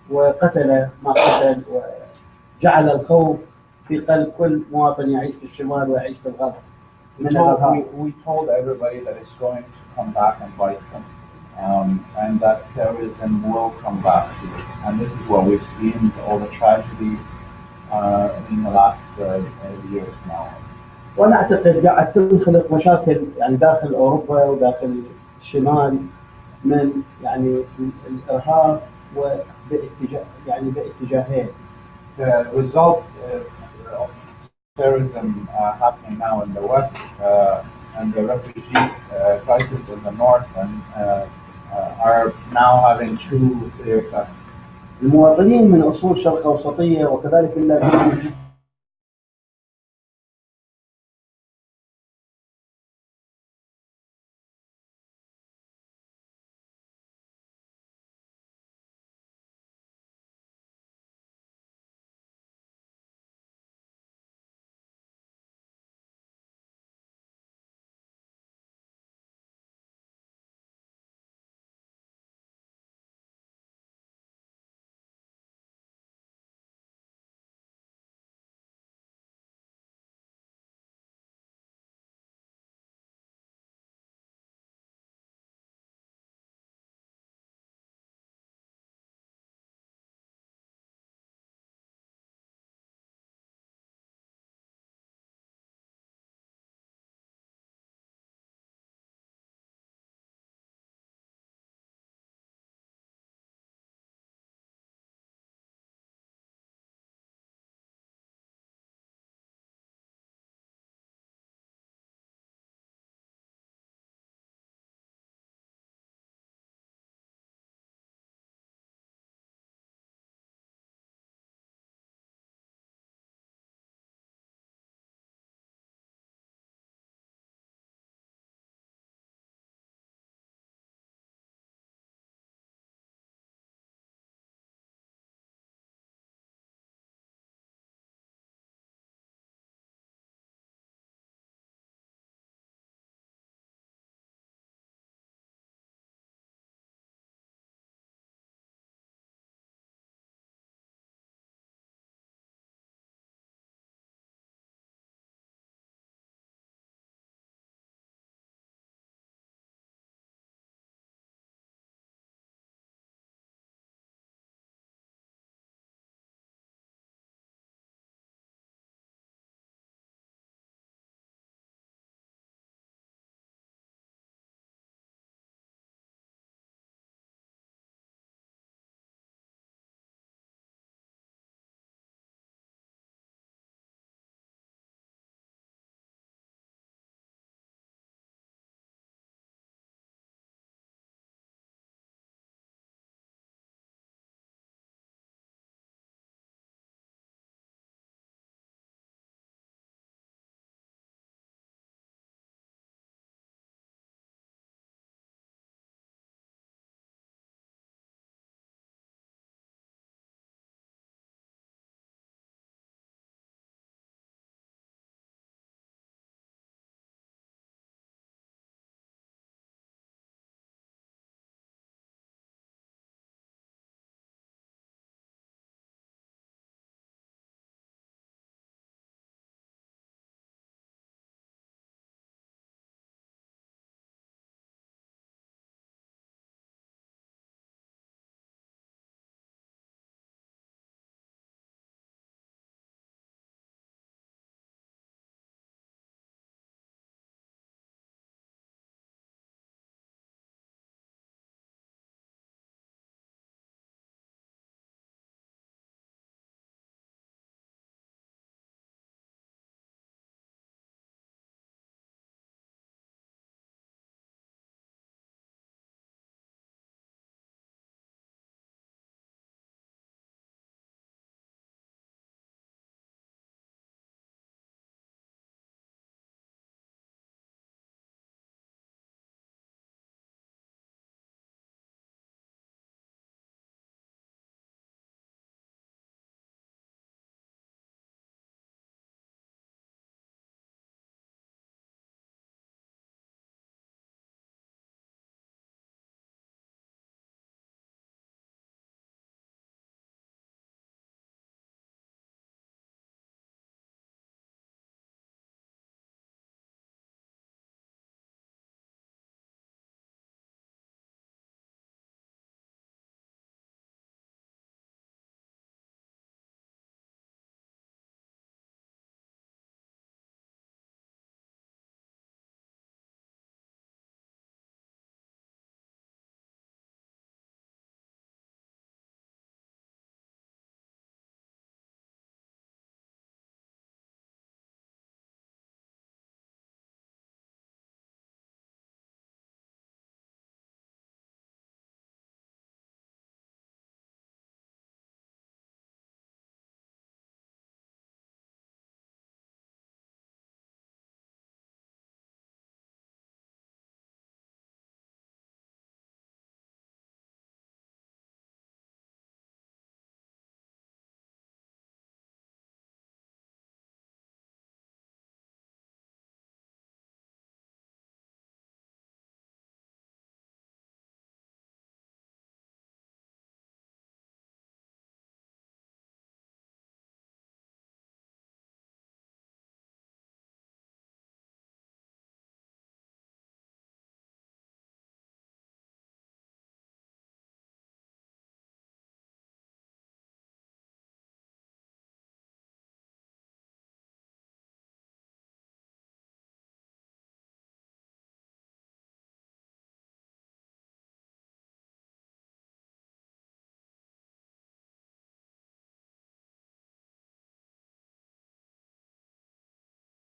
وقتل ما قتل، وجعل الخوف في قلب كل مواطن يعيش في الشمال ويعيش في الغرب. We told everybody that it's going to come back and bite them, and that terrorism will come back. And this is what we've seen, all the tragedies in the last years now. وأنا أعتقد قاعد تنخلق مشاكل يعني داخل أوروبا وداخل الشمال من يعني الإرهاب باتجاهين. The result is of terrorism happening now in the West and the refugee crisis in the North, and are now having two clear effects. المواطنين من أصول شرق أوسطية وكذلك اللاجئين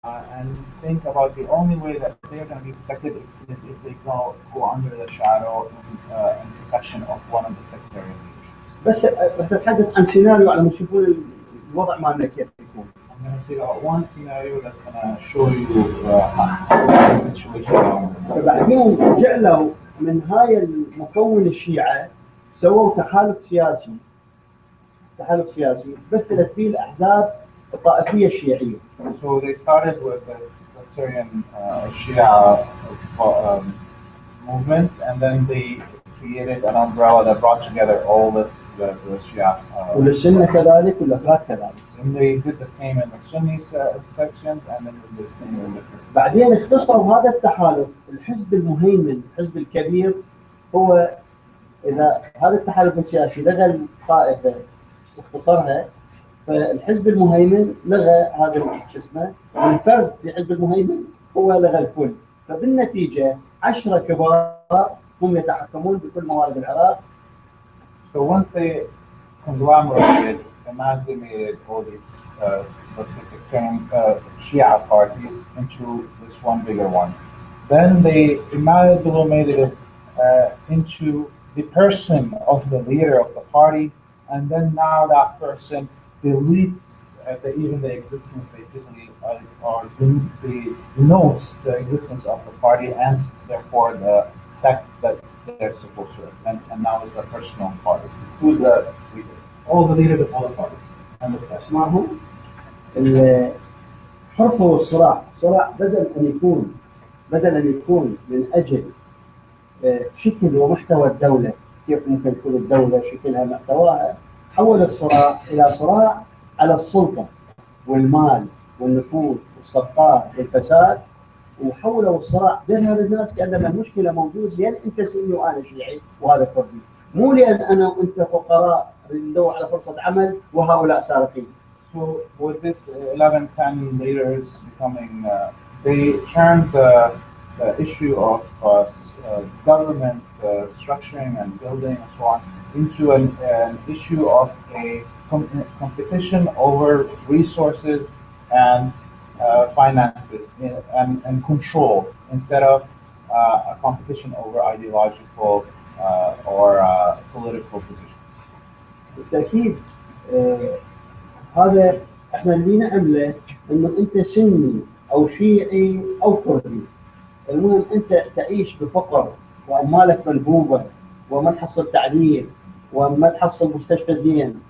and think about the only way that they're going to be protected is if they go under the shadow and protection of one of the sectarian leaderships. بس بتتحدث عن سيناريو على ما تشوفون الوضع مالنا كيف يكون. I'm going to speak about one scenario that's going to show you how the situation is. فبعدين جعلوا من هاي المكون الشيعة سووا تحالف سياسي مثلت فيه الأحزاب الطائفية الشيعية. So they started with this sectarian Shia movement, and then they created an umbrella that brought together all the Shia. وللسنة كذلك والأفراد كذلك. And they did the same in the Sunni sections, and then they did the same in the. بعدين اختصروا هذا التحالف الحزب المهيمن الحزب الكبير هو إذا هذا التحالف السياسي لغى الطائفة واختصرها فالحزب المهيمن لغى هذا شو اسمه والفرد في حزب المهيمن هو لغى الكل فبالنتيجة 10 كبار هم يتحكمون بكل موارد العراق. So once they conglomerated, amalgamated all these let's say sectarian Shia parties into this one bigger one, then they amalgamated it into the person of the leader of the party, and then now that person deletes even the existence basically, or denotes the existence of the party and therefore the sect that they're supposed to represent, and now it's a personal party. Who's the leader? All the leaders of all the parties and the sects. ما هو الحرب والصراع بدل أن يكون من أجل شكل ومحتوى الدولة كيف ممكن تكون الدولة شكلها محتواها حول الصراع إلى صراع على السلطة والمال والنفوذ والسلطات والفساد وحولوا الصراع بين هذه الناس كأنما المشكلة موجود لأن أنت سني وأنا شيعي وهذا كردي مو لأن أنا وأنت فقراء ندور على فرصة عمل وهؤلاء سارقين. So with this 11-10 leaders becoming, they turned the issue of government structuring and building and so on into an issue of a competition over resources and finances and control instead of a competition over ideological or political position. بالتأكيد هذا احنا اللي نعمله انه انت سني او شيعي او كردي المهم انت تعيش بفقر واموالك منبوبه وما تحصل تعليم وما تحصل مستشفى زين.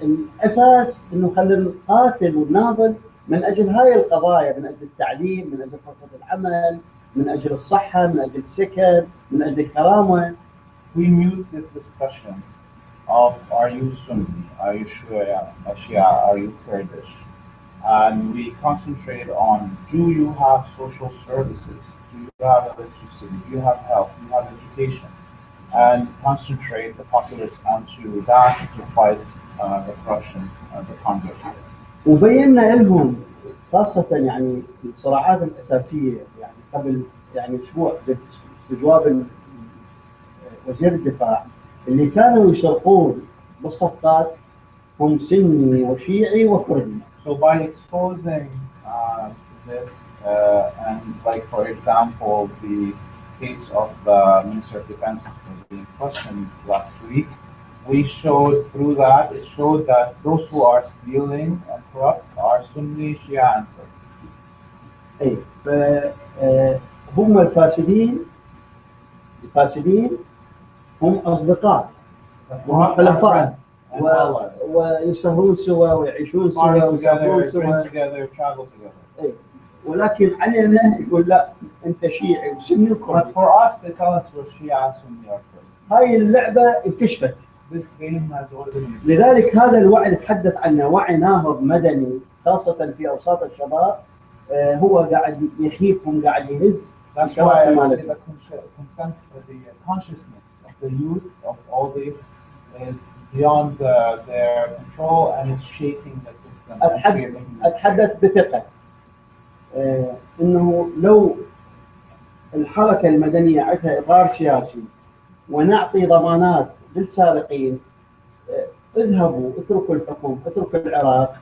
الاساس انه خلينا نقاتل ونناضل من اجل هاي القضايا، من اجل التعليم، من اجل فرصه العمل، من اجل الصحه، من اجل السكن، من اجل الكرامه. We mute this discussion of are you Sunni, are you Shia, are you Kurdish, and we concentrate on do you have social services, do you have electricity, do you have health, do you have education, and concentrate the populace onto that to fight the corruption and the conduct. وبينا لهم خاصة يعني الصراعات الأساسية يعني قبل يعني أسبوع باستجواب وزير الدفاع اللي كانوا يشرقون بالصفقات هم سني وشيعي وكردي. So by exposing this and like for example the case of the Minister of Defense being questioned last week, we showed through that, it showed that those who are stealing and corrupt are Sunni, Shia and Kurd. أي فهم الفاسدين هم أصدقاء وحلفاء ويسهرون سوا ويعيشون سوا ويسافرون سوا. ولكن علينا يقول لا أنت شيعي وسني وكردي. But for us they tell us we're Shia, Sunni or Kurd. هاي اللعبة انكشفت. This game has already been. لذلك هذا الوعي تحدث عنه وعي ناهض مدني خاصة في أوساط الشباب هو قاعد يخيفهم قاعد يهز. That's why I say the consciousness of the youth of all this is beyond their control and is shaking the system. أتحدث بثقة إنه لو الحركة المدنية عندها إطار سياسي ونعطي ضمانات للسارقين اذهبوا اتركوا الحكم اتركوا العراق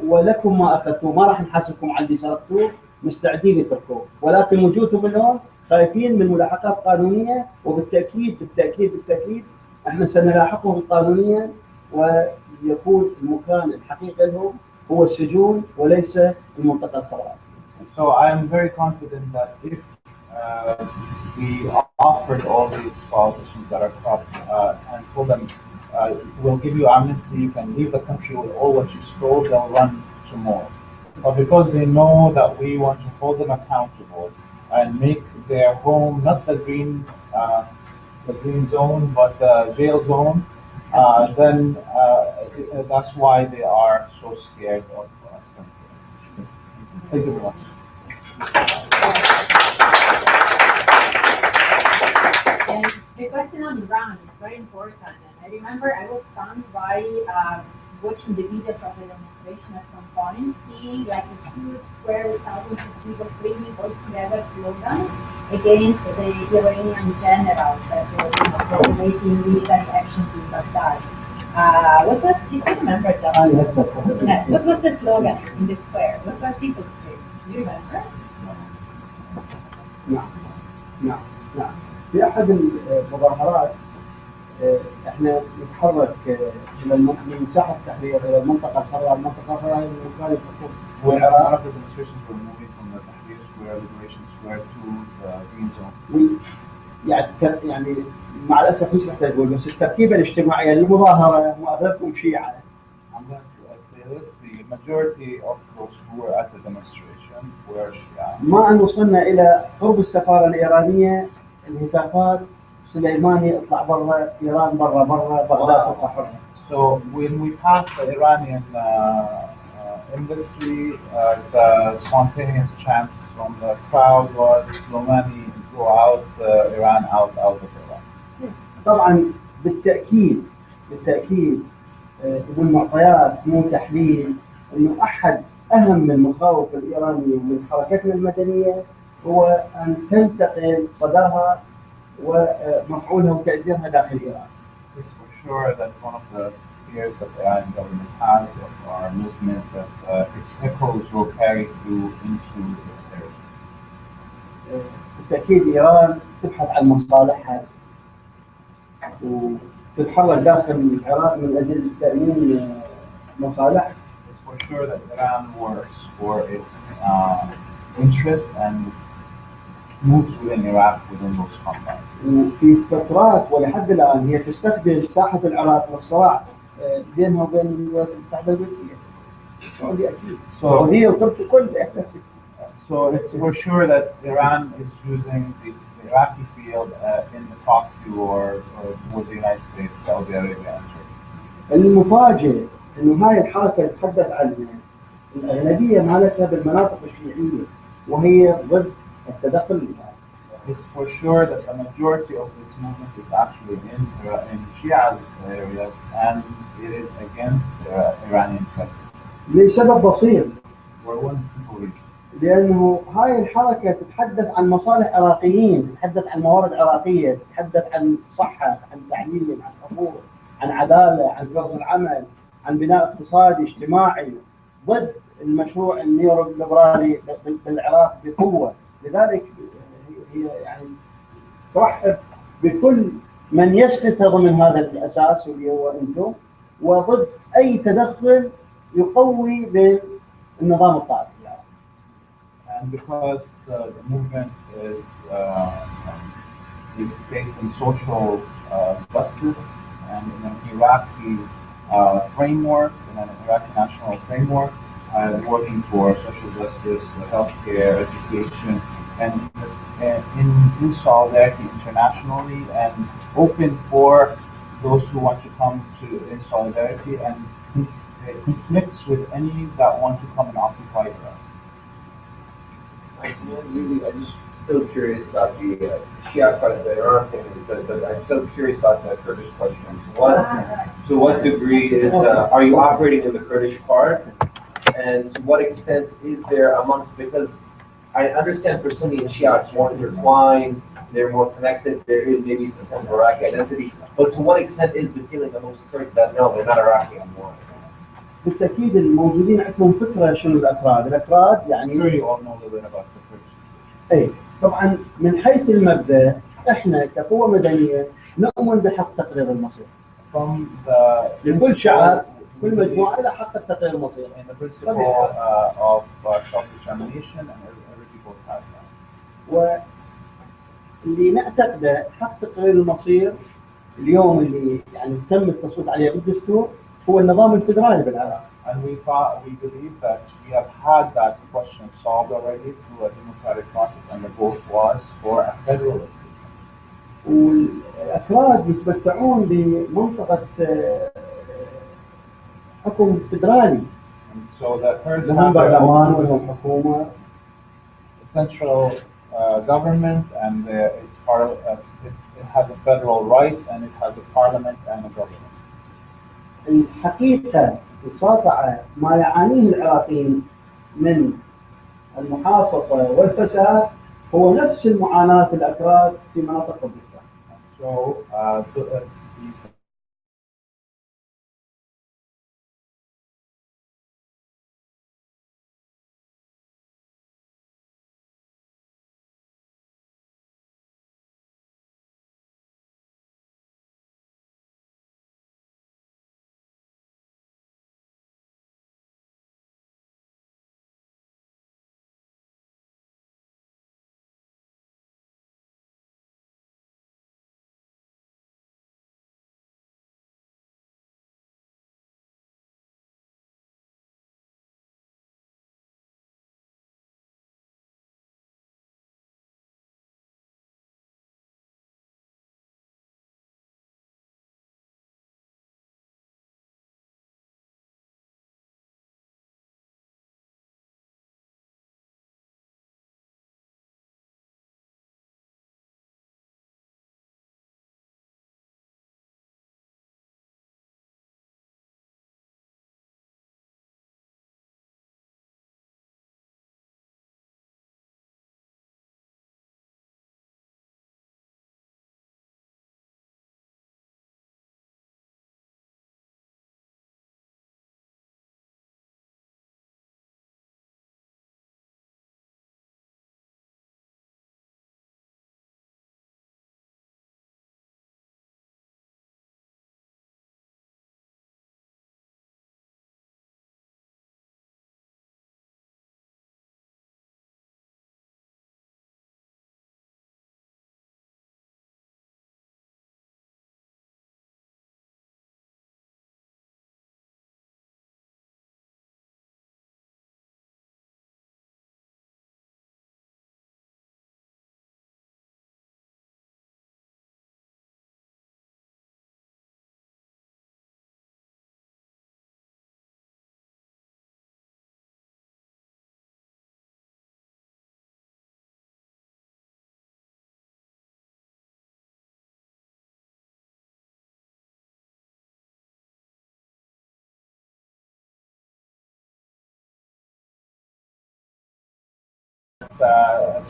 ولكم ما اخذتوه، ما راح نحاسبكم على اللي سرقتوه، مستعدين يتركوه، ولكن وجودهم اليوم خايفين من ملاحقات قانونيه، وبالتاكيد بالتاكيد بالتاكيد احنا سنلاحقهم قانونيا، ويكون المكان الحقيقي لهم هو السجون وليس المنطقه الخضراء. So I am very confident that if we offered all these politicians that are corrupt and told them, we'll give you amnesty, you can leave the country with all what you stole, they'll run to more. But because they know that we want to hold them accountable and make their home not the green zone, but the jail zone, then that's why they are so scared of us. Thank you very much. And the question on Iran is very important. And I remember I was stunned by watching the videos of the demonstration at some point, seeing like a huge square with thousands of people screaming all together slogans against the Iranian generals that were coordinating military actions in Baghdad. What was, do you remember that? Yeah, what was the slogan in the square? What was people screaming? Do you remember? نعم نعم نعم. في احد المظاهرات احنا نتحرك من ساحه التحرير الى المنطقه الحره، المنطقه الحره هي المكان الحكومي. When a lot of the demonstrations were moving from the Tahrir Square, Liberation Square to the Green Zone. يعني مع الاسف مش محتاج اقول، بس التركيبه الاجتماعيه للمظاهره واغلبكم شيعه. I'm going to say this: the majority of those who were at the demonstration were Shia. ما ان وصلنا الى قرب السفاره الايرانيه الهتافات سليماني اطلع برا ايران، برا بغداد تبقى حره. So when we passed the Iranian embassy, the spontaneous chants from the crowd was Slomani, go out, Iran out of Iran. طبعا بالتاكيد من معطيات مو تحليل انه احد اهم المخاوف الايرانيه من حركتنا المدنيه هو ان تنتقل صداها ومفعولها وتاثيرها داخل ايران. It's for sure that one of the fears that the Iranian government has of our movement that its echoes will carry through into this area. بالتاكيد ايران تبحث عن مصالحها وتتحرك داخل العراق من اجل تامين مصالحها. It's for sure that Iran works for its interests and moves within Iraq within those confines. وفي فترات ولحد الان هي تستخدم ساحه العراق والصراع بينها وبين الولايات المتحده الامريكيه. السعوديه اكيد. السعوديه وتركيا كلها. So it's for sure that Iran is using the Iraqi field in the proxy war with the United States, Saudi Arabia, and Turkey. المفاجئ انه هاي الحركه تتحدث عنها الاغلبيه مالتها بالمناطق الشيعيه وهي ضد التدخل الإيراني. It's for sure that a majority of this movement is actually in Shia areas and it is against Iranian presence. لسبب بسيط. For one simple reason. لأنه هاي الحركة تتحدث عن مصالح عراقيين، تتحدث عن موارد عراقية، تتحدث عن صحة، عن تعليم، عن حقوق، عن عدالة، عن فرص العمل، عن بناء اقتصادي اجتماعي، ضد المشروع النيوليبرالي بالعراق بقوة. لذلك هي يعني ترحب بكل من يسقط ضمن هذا الأساس اللي هو أنتم، وضد أي تدخل يقوي بالنظام الطائفي. And because the movement is based in social justice and in an Iraqi framework, in an Iraqi national framework, working for social justice, healthcare, education, and in solidarity internationally, and open for those who want to come to in solidarity, and conflicts with any that want to come and occupy Iraq. I'm just still curious about the Shia question. The Iran thing is good, but I'm still curious about the Kurdish question. To what degree are you operating in the Kurdish part, and to what extent is there amongst, because I understand for Sunni and Shia it's more intertwined, they're more connected, there is maybe some sense of Iraqi identity, but to what extent is the feeling amongst Kurds that no, they're not Iraqi anymore? بالتاكيد الموجودين عندهم فكره شنو الاكراد، الاكراد I'm يعني sure you all know a little bit about the Kurdish situation. اي طبعا من حيث المبدا احنا كقوه مدنيه نؤمن بحق تقرير المصير. From the لكل شعب we كل believe مجموعه لها حق تقرير المصير. in the principle of self-determination, and every people has that. واللي نعتقده حق تقرير المصير اليوم اللي يعني تم التصويت عليه بالدستور هو النظام الفدرالي بالعراق. And we believe that we have had that question solved already through a democratic process, and the vote was for a federalist system. والأكراد يتمتعون بمنطقة حكم فدرالي. And so the Kurds لهم have their برلمان own ولهم حكومة. central government, and it has a federal right, and it has a parliament and a government. الحقيقة الساطعة ما يعانيه العراقيين من المحاصصة والفساد هو نفس المعاناة الأكراد في مناطق كردستان. So these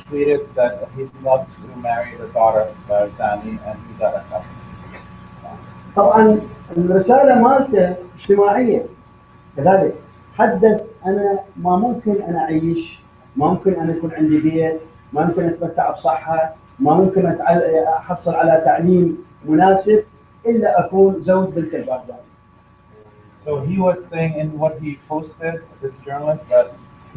tweeted that he'd love to marry the daughter of Barzani, and he got assassinated. طبعا الرسالة مالته اجتماعية كذلك حدث أنا ما ممكن أنا أعيش، ما ممكن أنا يكون عندي بيت، ما ممكن أتمتع بصحة، ما ممكن أحصل على تعليم مناسب إلا أكون زوج بنت البارزاني. So he was saying in what he posted, this journalist, that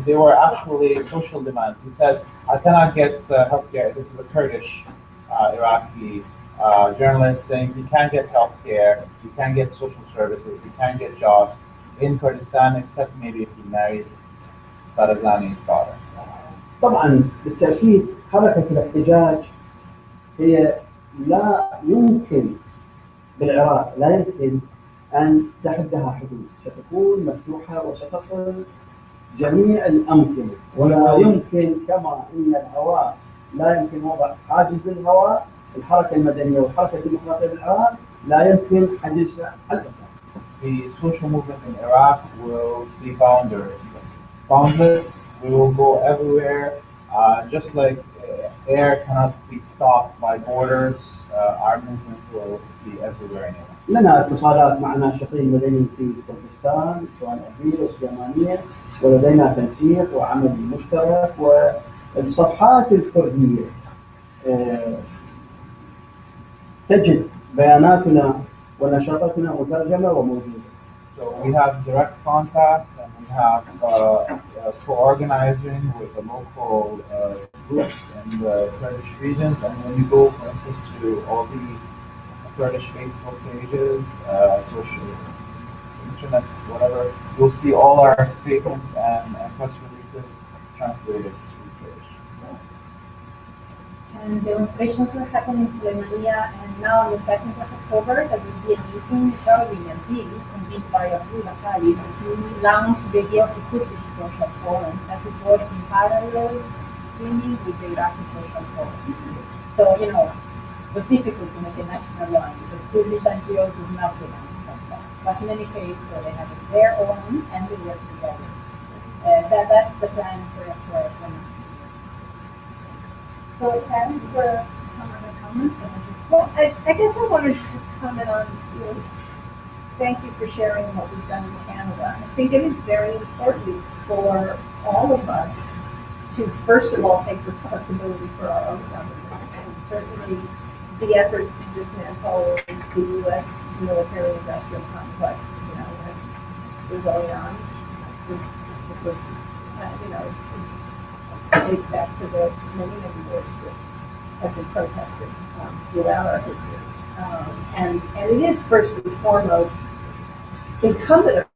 they were actually social demands. He said, I cannot get healthcare. This is a Kurdish Iraqi journalist saying he can't get healthcare, he can't get social services, he can't get jobs in Kurdistan except maybe if he marries Barzani's daughter. طبعا بالتأكيد حركة الاحتجاج هي لا يمكن بالعراق لا يمكن أن تحدها حدود، ستكون مفتوحة وستصل جميع الأمكنة، ولا يمكن كما أن الهواء لا يمكن وضع حاجز للهواء، الحركة المدنية والحركة الديمقراطية بالعراق لا يمكن حجزها على الإطلاق. The social movement in Iraq will be boundless. We will go everywhere, just like air cannot be stopped by borders. Our movement will be everywhere anyway. لنا اتصالات مع ناشطين مدنيين في كردستان سواء أهلية أو سليمانية، ولدينا تنسيق وعمل مشترك، والصفحات الكردية تجد بياناتنا ونشاطاتنا مترجمة وموجودة. So we have direct contacts and we have co-organizing with the local groups in the Kurdish regions. And when you go, for instance, to all the Kurdish Facebook pages, social internet, whatever, you'll see all our statements and press releases translated to Kurdish. And demonstrations will happen in Suleimania, and now on the 2nd of October, there will be a meeting, probably a deal, convened by Abdullah Khalid, to launch the Year of the Kurdish Social Forum that is working parallel streaming with the Iraqi Social Forum. So, you know, it was difficult to make a national one because Kurdish NGOs is not belonging from that. But in any case, they have their own and they work together. That's the plan for So, Karen, some other comments? Well, I guess I wanted to just comment on, thank you for sharing what was done in Canada. I think it is very important for all of us to, first of all, take responsibility for our own governments. And certainly the efforts to dismantle the U.S. military industrial complex, that is going on since it was, it dates back to the many wars that have been protested throughout our history. And it is first and foremost incumbent